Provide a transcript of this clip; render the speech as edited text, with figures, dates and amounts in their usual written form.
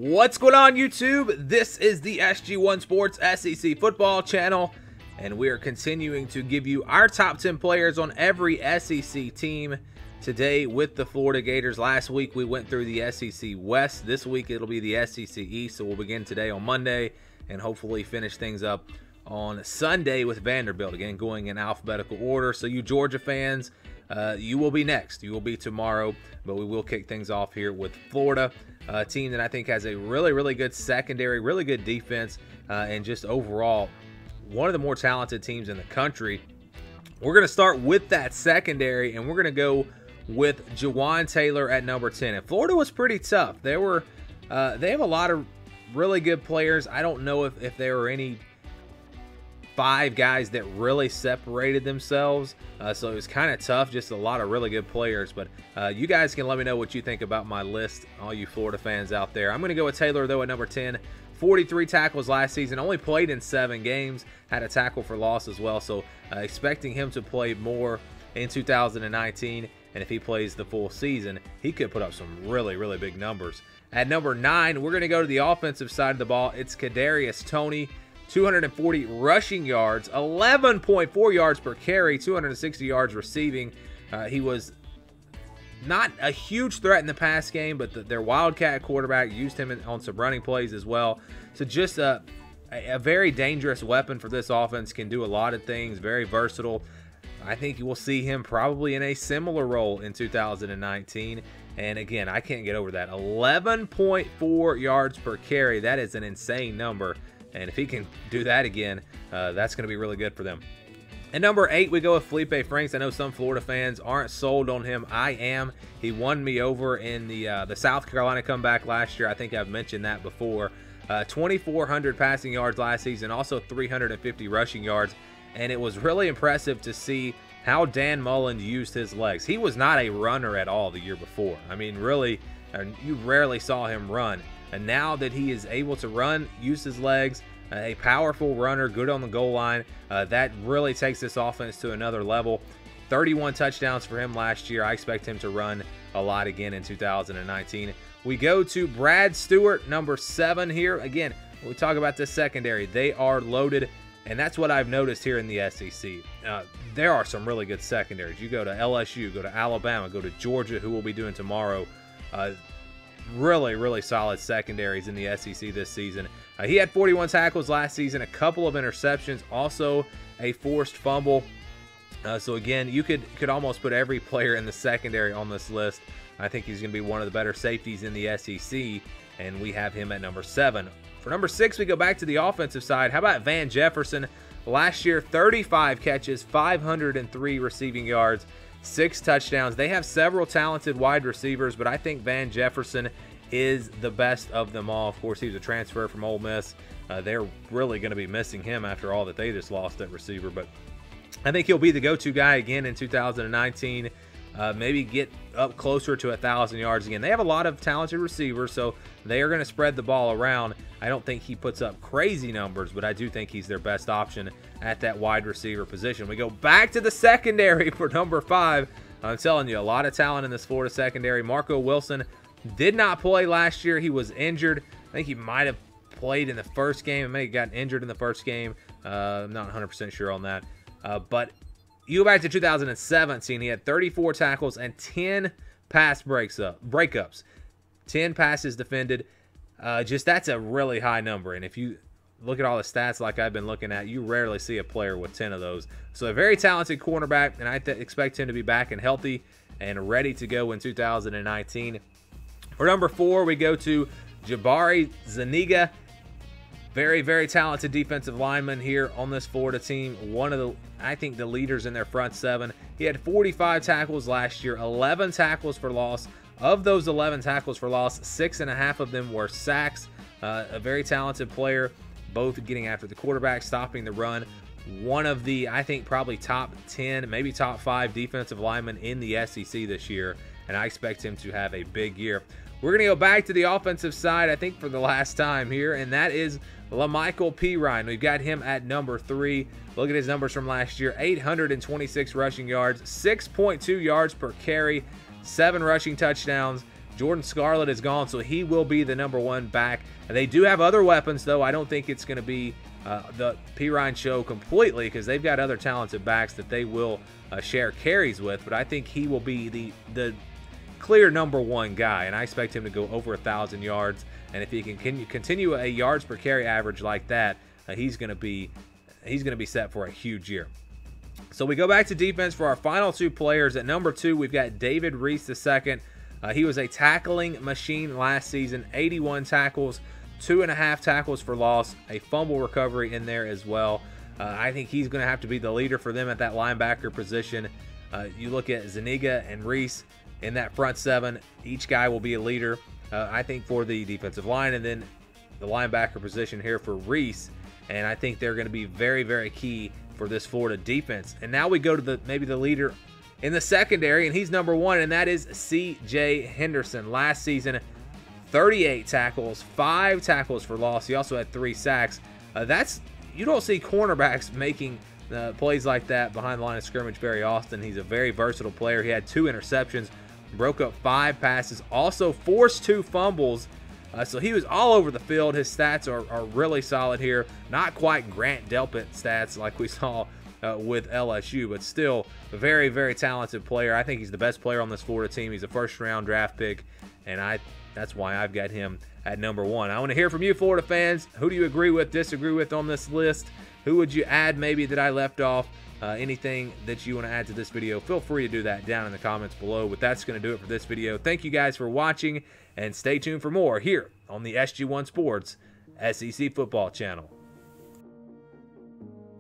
What's going on, YouTube? This is the SG1 Sports SEC football channel, and we are continuing to give you our top 10 players on every SEC team. Today with the Florida Gators. Last week we went through the SEC West. This week it'll be the SEC East, so we'll begin today on Monday and hopefully finish things up on Sunday with Vanderbilt. Again, going in alphabetical order. So you Georgia fans, you will be next. You will be tomorrow, but we will kick things off here with Florida, a team that I think has a really good secondary, really good defense, and just overall one of the more talented teams in the country. We're going to start with that secondary, and we're going to go with Jeawon Taylor at number 10. And Florida was pretty tough. They have a lot of really good players. I don't know if there were any 5 guys that really separated themselves, so it was kind of tough. Just a lot of really good players, but you guys can let me know what you think about my list, all you Florida fans out there. I'm going to go with Taylor though at number 10. 43 tackles last season, only played in 7 games, had a tackle for loss as well, so expecting him to play more in 2019, and if he plays the full season, he could put up some really big numbers. At number 9, we're going to go to the offensive side of the ball. It's Kadarius Toney. 240 rushing yards, 11.4 yards per carry, 260 yards receiving. He was not a huge threat in the pass game, but their Wildcat quarterback used him on some running plays as well. So just a very dangerous weapon for this offense. Can do a lot of things, very versatile. I think you will see him probably in a similar role in 2019. And again, I can't get over that. 11.4 yards per carry. That is an insane number. And if he can do that again, that's going to be really good for them. At number 8, we go with Feleipe Franks. I know some Florida fans aren't sold on him. I am. He won me over in the South Carolina comeback last year. I think I've mentioned that before. 2,400 passing yards last season, also 350 rushing yards. And it was really impressive to see how Dan Mullen used his legs. He was not a runner at all the year before. I mean, really, you rarely saw him run. And now that he is able to run, use his legs, a powerful runner, good on the goal line, that really takes this offense to another level. 31 touchdowns for him last year. I expect him to run a lot again in 2019. We go to Brad Stewart, number 7 here. Again, when we talk about this secondary, they are loaded, and that's what I've noticed here in the SEC. There are some really good secondaries. You go to LSU, go to Alabama, go to Georgia, who we'll be doing tomorrow. Really solid secondaries in the SEC this season. He had 41 tackles last season, a couple of interceptions, also a forced fumble. So again, you could almost put every player in the secondary on this list. I think he's going to be one of the better safeties in the SEC, and we have him at number 7. For number 6, we go back to the offensive side. How about Van Jefferson? Last year, 35 catches, 503 receiving yards, 6 touchdowns. They have several talented wide receivers, but I think Van Jefferson is the best of them all. Of course, he was a transfer from Ole Miss. They're really going to be missing him after all that they just lost at receiver, but I think he'll be the go-to guy again in 2019. Maybe get up closer to 1,000 yards again. They have a lot of talented receivers, so they are going to spread the ball around. I don't think he puts up crazy numbers, but I do think he's their best option at that wide receiver position. We go back to the secondary for number 5. I'm telling you, a lot of talent in this Florida secondary. Marco Wilson did not play last year. He was injured. I think he might have played in the first game. He may have gotten injured in the first game. I'm not 100% sure on that. But you go back to 2017, he had 34 tackles and 10 pass breakups. 10 passes defended. That's a really high number. And if you look at all the stats like I've been looking at, you rarely see a player with 10 of those. So a very talented cornerback, and I expect him to be back and healthy and ready to go in 2019. For number 4, we go to Jabari Zuniga. Very talented defensive lineman here on this Florida team. One of the, I think, the leaders in their front 7. He had 45 tackles last year, 11 tackles for loss. Of those 11 tackles for loss, 6.5 of them were sacks. A very talented player, both getting after the quarterback, stopping the run. One of the, I think, probably top 10, maybe top 5 defensive linemen in the SEC this year, and I expect him to have a big year. We're going to go back to the offensive side, I think, for the last time here, and that is Lamical Perine. We've got him at number 3. Look at his numbers from last year. 826 rushing yards, 6.2 yards per carry, 7 rushing touchdowns. Jordan Scarlett is gone, so he will be the #1 back. And they do have other weapons, though. I don't think it's going to be the Perine show completely, because they've got other talented backs that they will share carries with. But I think he will be the clear #1 guy, and I expect him to go over 1,000 yards. And if he can continue a yards per carry average like that, he's going to be set for a huge year. So we go back to defense for our final 2 players. At #2, we've got David Reese II. He was a tackling machine last season, 81 tackles, 2.5 tackles for loss, a fumble recovery in there as well. I think he's going to have to be the leader for them at that linebacker position. You look at Zuniga and Reese in that front 7. Each guy will be a leader, I think, for the defensive line, and then the linebacker position here for Reese. And I think they're going to be very, very key for this Florida defense. And now we go to maybe the leader in the secondary, and he's #1, and that is C.J. Henderson. Last season, 38 tackles, 5 tackles for loss. He also had 3 sacks. You don't see cornerbacks making plays like that behind the line of scrimmage very often. He's a very versatile player. He had 2 interceptions, broke up 5 passes, also forced 2 fumbles. So he was all over the field. His stats are really solid here. Not quite Grant Delpit stats like we saw with LSU, but still a very, very talented player. I think he's the best player on this Florida team. He's a first-round draft pick, and that's why I've got him at #1. I want to hear from you, Florida fans. Who do you agree with, disagree with on this list? Who would you add maybe that I left off? Anything that you want to add to this video, feel free to do that down in the comments below. But that's going to do it for this video. Thank you guys for watching, and stay tuned for more here on the SG1 Sports SEC Football Channel.